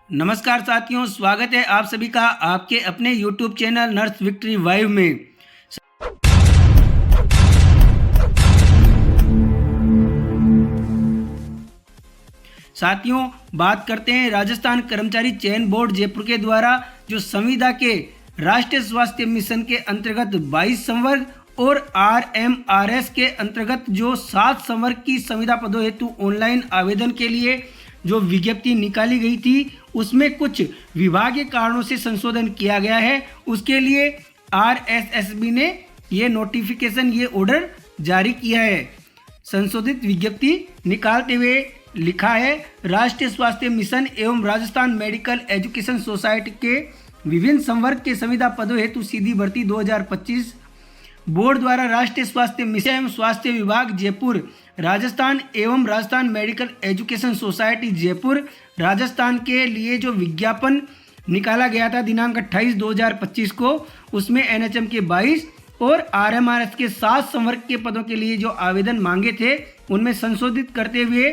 नमस्कार साथियों, स्वागत है आप सभी का आपके अपने YouTube चैनल नर्स विक्ट्री वाइव में। साथियों, बात करते हैं राजस्थान कर्मचारी चयन बोर्ड जयपुर के द्वारा जो संविदा के राष्ट्रीय स्वास्थ्य मिशन के अंतर्गत 22 संवर्ग और RMRS के अंतर्गत जो 7 संवर्ग की संविदा पदों हेतु ऑनलाइन आवेदन के लिए जो विज्ञप्ति निकाली गई थी उसमें कुछ विभागीय कारणों से संशोधन किया गया है। उसके लिए RSSB ने ये नोटिफिकेशन, ये ऑर्डर जारी किया है। संशोधित विज्ञप्ति निकालते हुए लिखा है, राष्ट्रीय स्वास्थ्य मिशन एवं राजस्थान मेडिकल एजुकेशन सोसाइटी के विभिन्न संवर्ग के संविदा पदों हेतु सीधी भर्ती 2025 बोर्ड द्वारा राष्ट्रीय स्वास्थ्य मिशन एवं स्वास्थ्य विभाग जयपुर राजस्थान एवं Rajasthan medical education society Jaipur Rajasthan के लिए जो विज्ञापन निकाला गया था दिनांक 28/2025 को, उसमें NHM के 22 और RMRS के 7 संवर्ग के पदों के लिए जो आवेदन मांगे थे उनमें संशोधित करते हुए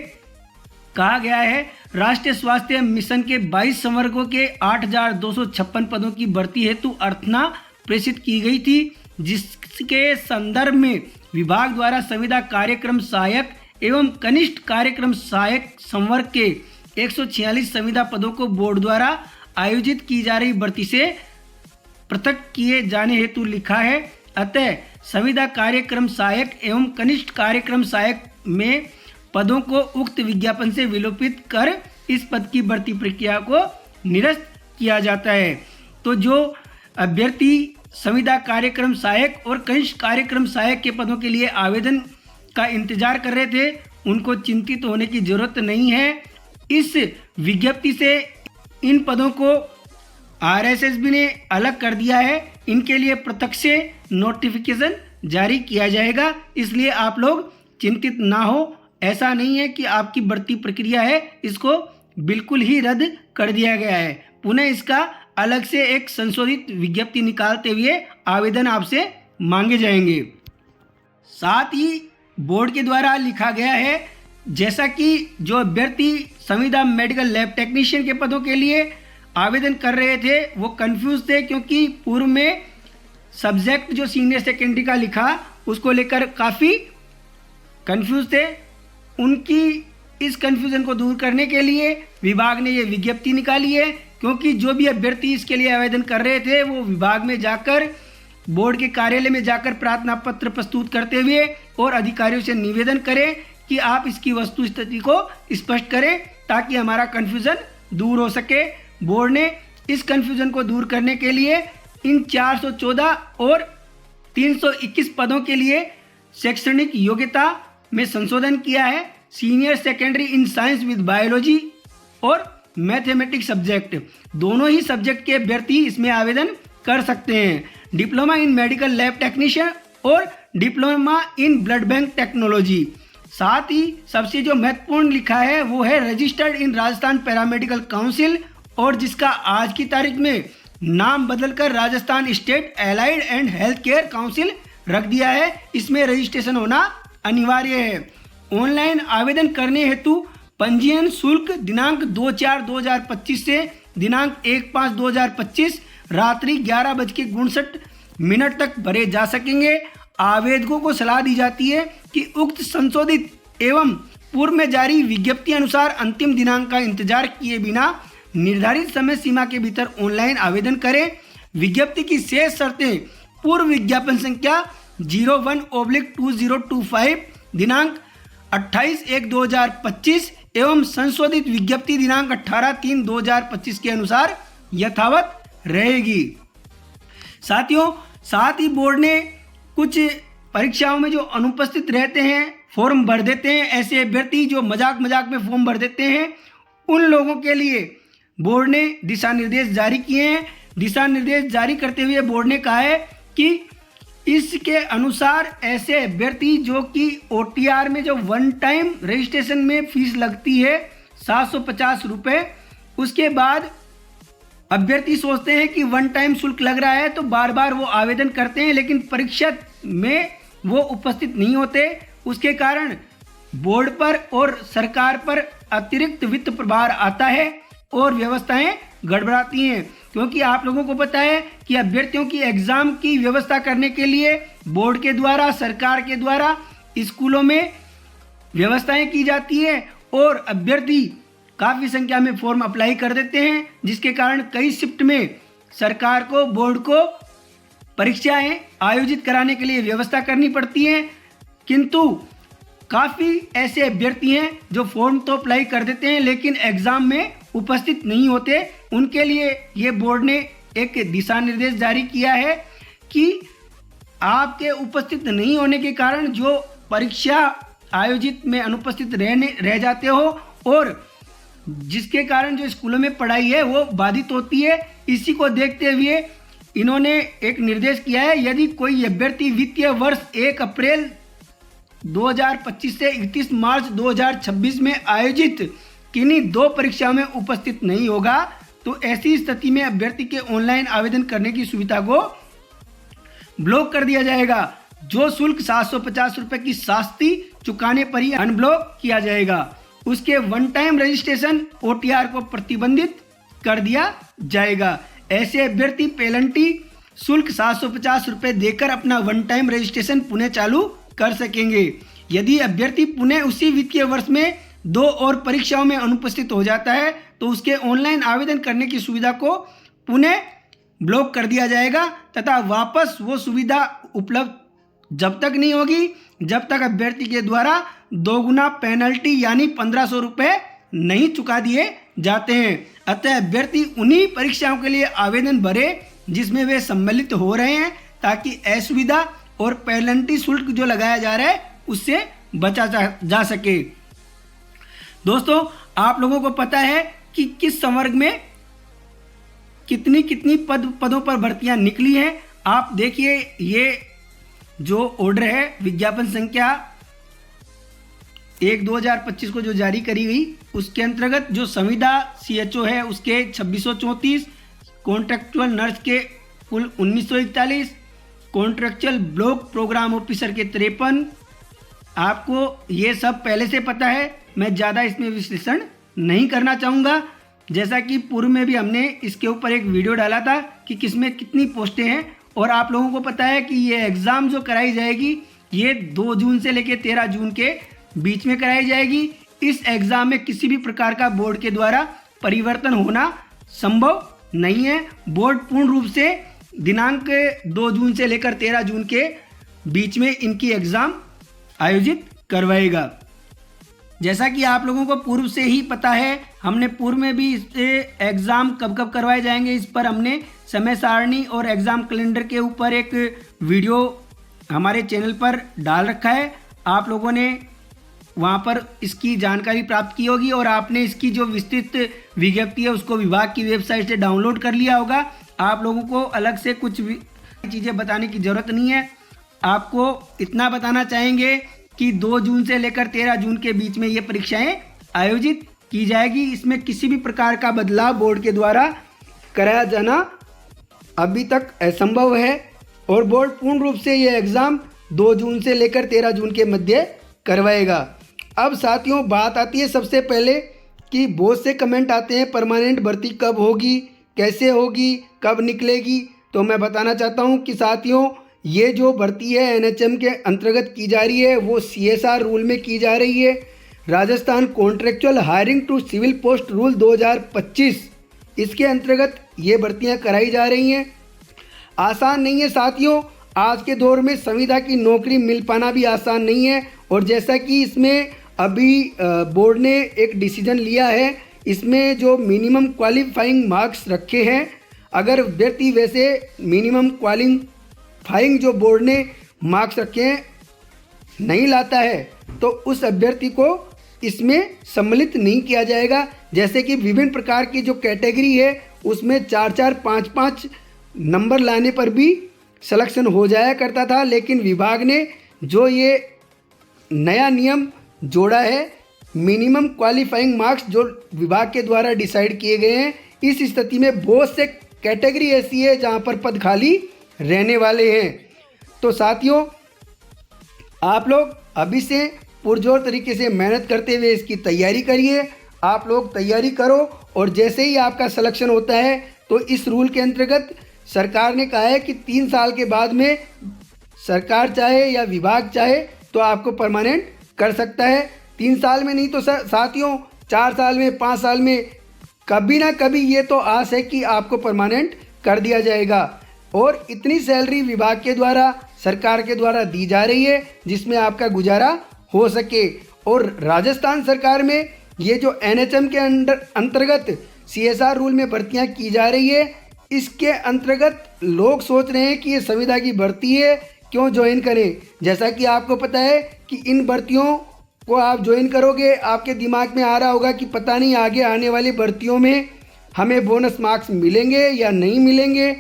कहा गया है, राष्ट्रीय स्वास्थ्य मिशन के 22 संवर्गों के 8,256 पदों की भर्ती हेतु अर्थना प्रेषित की गई थी, जिसके संदर्भ में विभाग द्वारा संविदा कार्यक्रम सहायक एवं कनिष्ठ कार्यक्रम सहायक संवर्ग के 146 संविदा पदों को बोर्ड द्वारा आयोजित की जा रही भर्ती से पृथक किए जाने हेतु लिखा है। अतः संविदा कार्यक्रम सहायक एवं कनिष्ठ कार्यक्रम सहायक में पदों को उक्त विज्ञापन से विलोपित कर इस पद की भर्ती प्रक्रिया को निरस्त किया जाता है। तो जो अभ्यर्थी संविदा कार्यक्रम सहायक और कनिष्ठ कार्यक्रम सहायक के पदों के लिए आवेदन का इंतजार कर रहे थे, उनको चिंतित होने की जरूरत नहीं है। इस विज्ञप्ति से इन पदों को RSSB ने अलग कर दिया है, इनके लिए पृथक से नोटिफिकेशन जारी किया जाएगा, इसलिए आप लोग चिंतित ना हो। ऐसा नहीं है कि आपकी भर्ती प्रक्रिया है इसको बिल्कुल ही रद्द कर दिया गया है, पुनः इसका अलग से एक संशोधित विज्ञप्ति निकालते हुए आवेदन आपसे मांगे जाएंगे। साथ ही बोर्ड के द्वारा लिखा गया है, जैसा कि जो अभ्यर्थी संविदा मेडिकल लैब टेक्नीशियन के पदों के लिए आवेदन कर रहे थे वो कंफ्यूज थे, क्योंकि पूर्व में सब्जेक्ट जो सीनियर सेकेंडरी का लिखा उसको लेकर काफ़ी कंफ्यूज थे। उनकी इस कंफ्यूजन को दूर करने के लिए विभाग ने ये विज्ञप्ति निकाली है, क्योंकि जो भी अभ्यर्थी इसके लिए आवेदन कर रहे थे वो विभाग में जाकर, बोर्ड के कार्यालय में जाकर प्रार्थना पत्र प्रस्तुत करते हुए और अधिकारियों से निवेदन करें कि आप इसकी वस्तु स्थिति को स्पष्ट करें ताकि हमारा कन्फ्यूज़न दूर हो सके। बोर्ड ने इस कन्फ्यूज़न को दूर करने के लिए इन 414 और 321 पदों के लिए शैक्षणिक योग्यता में संशोधन किया है। Senior secondary in science with biology और मैथमेटिक्स सब्जेक्ट, दोनों ही सब्जेक्ट के अभ्यर्थी इसमें आवेदन कर सकते हैं। Diploma in medical lab technician और diploma in blood bank technology. साथ ही सबसे जो महत्वपूर्ण लिखा है वो है registered in Rajasthan paramedical council, और जिसका आज की तारीख में नाम बदलकर Rajasthan state allied and health care council रख दिया है। इसमें रजिस्ट्रेशन होना अनिवार्य है। ऑनलाइन आवेदन करने हेतु पंजीयन शुल्क दिनांक 2/4/2025 से दिनांक 1/5/2025 रात्रि 11:59 तक भरे जा सकेंगे। आवेदकों को सलाह दी जाती है कि उक्त संशोधित एवं पूर्व में जारी विज्ञप्ति अनुसार अंतिम दिनांक का इंतजार किए बिना निर्धारित समय सीमा के भीतर ऑनलाइन आवेदन करें। विज्ञप्ति की शेष शर्तें पूर्व विज्ञापन संख्या 01/2025 दिनांक 28/1/2025 एवं संशोधित विज्ञप्ति दिनांक 18/3/2025 के अनुसार यथावत रहेगी। साथियों, साथ ही बोर्ड ने कुछ परीक्षाओं में जो अनुपस्थित रहते हैं, फॉर्म भर देते हैं, ऐसे अभ्यर्थी जो मजाक में फॉर्म भर देते हैं, उन लोगों के लिए बोर्ड ने दिशा निर्देश जारी किए हैं। दिशा निर्देश जारी करते हुए बोर्ड ने कहा है कि इसके अनुसार ऐसे अभ्यर्थी जो कि OTR में जो वन टाइम रजिस्ट्रेशन में फीस लगती है 750 रुपये, उसके बाद अभ्यर्थी सोचते हैं कि वन टाइम शुल्क लग रहा है तो बार बार वो आवेदन करते हैं, लेकिन परीक्षा में वो उपस्थित नहीं होते। उसके कारण बोर्ड पर और सरकार पर अतिरिक्त वित्त प्रभार आता है। और व्यवस्थाएं गड़बड़ाती हैं, क्योंकि आप लोगों को पता है कि अभ्यर्थियों की एग्जाम की व्यवस्था करने के लिए बोर्ड के द्वारा, सरकार के द्वारा स्कूलों में व्यवस्थाएं की जाती है और अभ्यर्थी काफ़ी संख्या में फॉर्म अप्लाई कर देते हैं, जिसके कारण कई शिफ्ट में सरकार को, बोर्ड को परीक्षाएं आयोजित कराने के लिए व्यवस्था करनी पड़ती है। किंतु काफ़ी ऐसे अभ्यर्थी हैं जो फॉर्म तो अप्लाई कर देते हैं लेकिन एग्ज़ाम में उपस्थित नहीं होते। उनके लिए ये बोर्ड ने एक दिशा निर्देश जारी किया है कि आपके उपस्थित नहीं होने के कारण जो परीक्षा आयोजित में अनुपस्थित रह जाते हो और जिसके कारण जो स्कूलों में पढ़ाई है वो बाधित होती है, इसी को देखते हुए इन्होंने एक निर्देश किया है। यदि कोई अभ्यर्थी वित्तीय वर्ष 1 अप्रैल 2025 से 31 मार्च 2026 में आयोजित किन्हीं 2 परीक्षाओं में उपस्थित नहीं होगा तो ऐसी स्थिति में अभ्यर्थी के ऑनलाइन आवेदन करने की सुविधा को ब्लॉक कर दिया जाएगा। जो शुल्क 750 रुपये की शास्ति चुकाने पर ही अनब्लॉक किया जाएगा। उसके वन टाइम रजिस्ट्रेशन OTR को प्रतिबंधित कर दिया जाएगा। ऐसे अभ्यर्थी पेनल्टी शुल्क 750 रुपये देकर अपना वन टाइम रजिस्ट्रेशन पुनः चालू कर सकेंगे। यदि अभ्यर्थी पुनः उसी वित्तीय वर्ष में 2 और परीक्षाओं में अनुपस्थित हो जाता है तो उसके ऑनलाइन आवेदन करने की सुविधा को पुनः ब्लॉक कर दिया जाएगा तथा वापस वो सुविधा उपलब्ध जब तक नहीं होगी जब तक अभ्यर्थी के द्वारा 2 गुना पेनल्टी यानी 1500 रुपये नहीं चुका दिए जाते हैं। अतः अभ्यर्थी उन्हीं परीक्षाओं के लिए आवेदन भरे जिसमें वे सम्मिलित हो रहे हैं ताकि असुविधा और पेनल्टी शुल्क जो लगाया जा रहा है उससे बचा जा सके। दोस्तों, आप लोगों को पता है कि किस संवर्ग में कितनी पदों पर भर्तियां निकली हैं। आप देखिए, ये जो ऑर्डर है विज्ञापन संख्या 1/2025 को जो जारी करी गई उसके अंतर्गत जो संविदा CHO है उसके 2634, कॉन्ट्रेक्चुअल नर्स के कुल 1941, कॉन्ट्रेक्चुअल ब्लॉक प्रोग्राम ऑफिसर के 53। आपको ये सब पहले से पता है, मैं ज़्यादा इसमें विश्लेषण नहीं करना चाहूँगा। जैसा कि पूर्व में भी हमने इसके ऊपर एक वीडियो डाला था कि किसमें कितनी पोस्टें हैं और आप लोगों को पता है कि ये एग्ज़ाम जो कराई जाएगी ये 2 जून से लेकर 13 जून के बीच में कराई जाएगी। इस एग्ज़ाम में किसी भी प्रकार का बोर्ड के द्वारा परिवर्तन होना संभव नहीं है। बोर्ड पूर्ण रूप से दिनांक 2 जून से लेकर 13 जून के बीच में इनकी एग्ज़ाम आयोजित करवाएगा। जैसा कि आप लोगों को पूर्व से ही पता है, हमने पूर्व में भी इससे एग्ज़ाम कब कब करवाए जाएंगे इस पर हमने समय सारणी और एग्ज़ाम कैलेंडर के ऊपर एक वीडियो हमारे चैनल पर डाल रखा है। आप लोगों ने वहां पर इसकी जानकारी प्राप्त की होगी और आपने इसकी जो विस्तृत विज्ञप्ति है उसको विभाग की वेबसाइट से डाउनलोड कर लिया होगा। आप लोगों को अलग से कुछ चीज़ें बताने की ज़रूरत नहीं है। आपको इतना बताना चाहेंगे कि 2 जून से लेकर 13 जून के बीच में ये परीक्षाएं आयोजित की जाएगी। इसमें किसी भी प्रकार का बदलाव बोर्ड के द्वारा कराया जाना अभी तक असंभव है और बोर्ड पूर्ण रूप से ये एग्ज़ाम 2 जून से लेकर 13 जून के मध्य करवाएगा। अब साथियों, बात आती है सबसे पहले कि बहुत से कमेंट आते हैं परमानेंट भर्ती कब होगी, कैसे होगी, कब निकलेगी। तो मैं बताना चाहता हूँ कि साथियों, ये जो भर्ती है NHM के अंतर्गत की जा रही है वो CSR रूल में की जा रही है। Rajasthan contractual hiring to civil post rule 2025, इसके अंतर्गत ये भर्तियां कराई जा रही हैं। आसान नहीं है साथियों, आज के दौर में संविदा की नौकरी मिल पाना भी आसान नहीं है। और जैसा कि इसमें अभी बोर्ड ने एक डिसीजन लिया है, इसमें जो मिनिमम क्वालिफाइंग मार्क्स रखे हैं, अगर व्यक्ति वैसे मिनिमम क्वालिफाइंग जो बोर्ड ने मार्क्स रखे हैं नहीं लाता है तो उस अभ्यर्थी को इसमें सम्मिलित नहीं किया जाएगा। जैसे कि विभिन्न प्रकार की जो कैटेगरी है उसमें 4-4, 5-5 नंबर लाने पर भी सिलेक्शन हो जाया करता था, लेकिन विभाग ने जो ये नया नियम जोड़ा है, मिनिमम क्वालिफाइंग मार्क्स जो विभाग के द्वारा डिसाइड किए गए हैं, इस स्थिति में बहुत से कैटेगरी ऐसी है जहां पर पद खाली रहने वाले हैं। तो साथियों, आप लोग अभी से पुरजोर तरीके से मेहनत करते हुए इसकी तैयारी करिए। आप लोग तैयारी करो और जैसे ही आपका सिलेक्शन होता है तो इस रूल के अंतर्गत सरकार ने कहा है कि 3 साल के बाद में सरकार चाहे या विभाग चाहे तो आपको परमानेंट कर सकता है। 3 साल में नहीं तो साथियों 4 साल में, 5 साल में, कभी ना कभी ये तो आस है कि आपको परमानेंट कर दिया जाएगा। और इतनी सैलरी विभाग के द्वारा, सरकार के द्वारा दी जा रही है जिसमें आपका गुजारा हो सके। और राजस्थान सरकार में ये जो NHM के अंतर्गत CSR रूल में भर्तियां की जा रही है, इसके अंतर्गत लोग सोच रहे हैं कि ये संविदा की भर्ती है, क्यों ज्वाइन करें। जैसा कि आपको पता है कि इन भर्तियों को आप ज्वाइन करोगे, आपके दिमाग में आ रहा होगा कि पता नहीं आगे आने वाली भर्तियों में हमें बोनस मार्क्स मिलेंगे या नहीं मिलेंगे।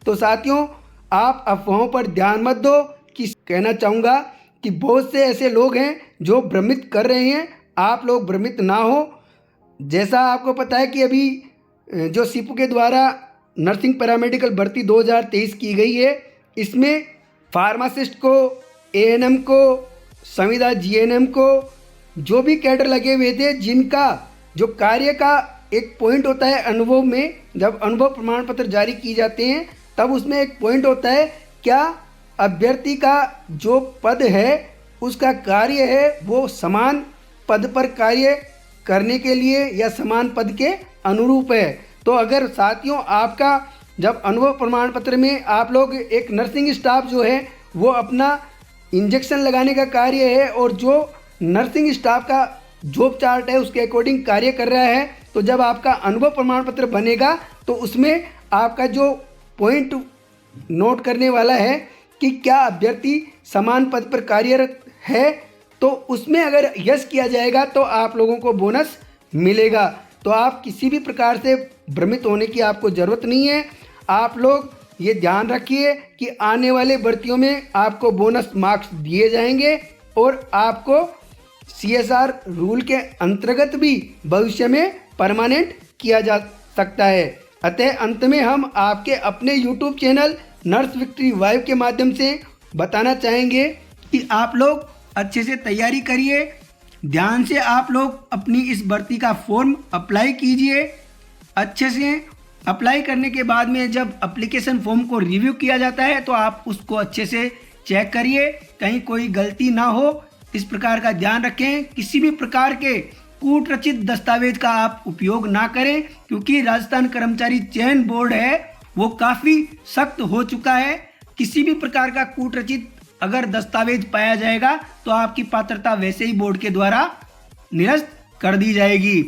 तो साथियों, आप अफवाहों पर ध्यान मत दो। कि कहना चाहूँगा कि बहुत से ऐसे लोग हैं जो भ्रमित कर रहे हैं, आप लोग भ्रमित ना हो। जैसा आपको पता है कि अभी जो सिपू के द्वारा नर्सिंग पैरामेडिकल भर्ती 2023 की गई है, इसमें फार्मासिस्ट को, ANM को, संविदा GNM को, जो भी कैडर लगे हुए थे, जिनका जो कार्य का एक पॉइंट होता है अनुभव में, जब अनुभव प्रमाण पत्र जारी किए जाते हैं तब उसमें एक पॉइंट होता है क्या अभ्यर्थी का जो पद है उसका कार्य है वो समान पद पर कार्य करने के लिए या समान पद के अनुरूप है। तो अगर साथियों आपका जब अनुभव प्रमाण पत्र में आप लोग एक नर्सिंग स्टाफ जो है वो अपना इंजेक्शन लगाने का कार्य है और जो नर्सिंग स्टाफ का जॉब चार्ट है उसके अकॉर्डिंग कार्य कर रहा है, तो जब आपका अनुभव प्रमाण पत्र बनेगा तो उसमें आपका जो पॉइंट नोट करने वाला है कि क्या अभ्यर्थी समान पद पर कार्यरत है, तो उसमें अगर यस किया जाएगा तो आप लोगों को बोनस मिलेगा। तो आप किसी भी प्रकार से भ्रमित होने की आपको ज़रूरत नहीं है। आप लोग ये ध्यान रखिए कि आने वाले भर्तियों में आपको बोनस मार्क्स दिए जाएंगे और आपको CSR रूल के अंतर्गत भी भविष्य में परमानेंट किया जा सकता है। अतः अंत में हम आपके अपने YouTube चैनल नर्स विक्ट्री वाइव के माध्यम से बताना चाहेंगे कि आप लोग अच्छे से तैयारी करिए, ध्यान से आप लोग अपनी इस भर्ती का फॉर्म अप्लाई कीजिए। अच्छे से अप्लाई करने के बाद में जब एप्लीकेशन फॉर्म को रिव्यू किया जाता है तो आप उसको अच्छे से चेक करिए, कहीं कोई गलती ना हो, इस प्रकार का ध्यान रखें। किसी भी प्रकार के कूटरचित दस्तावेज का आप उपयोग ना करें, क्योंकि राजस्थान कर्मचारी चयन बोर्ड है वो काफ़ी सख्त हो चुका है। किसी भी प्रकार का कूटरचित अगर दस्तावेज पाया जाएगा तो आपकी पात्रता वैसे ही बोर्ड के द्वारा निरस्त कर दी जाएगी।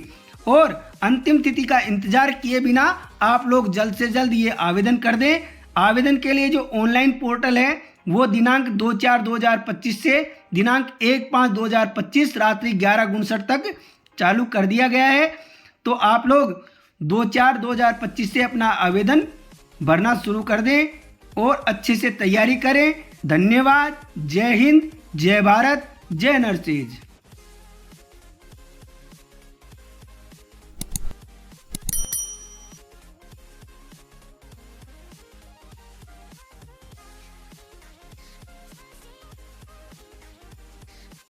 और अंतिम तिथि का इंतजार किए बिना आप लोग जल्द से जल्द ये आवेदन कर दें। आवेदन के लिए जो ऑनलाइन पोर्टल है वो दिनांक 2/4/2025 से दिनांक 1/5/2025 रात्रि 11:59 तक चालू कर दिया गया है। तो आप लोग 2/4/2025 से अपना आवेदन भरना शुरू कर दें और अच्छे से तैयारी करें। धन्यवाद। जय हिंद, जय भारत, जय नर्सेज।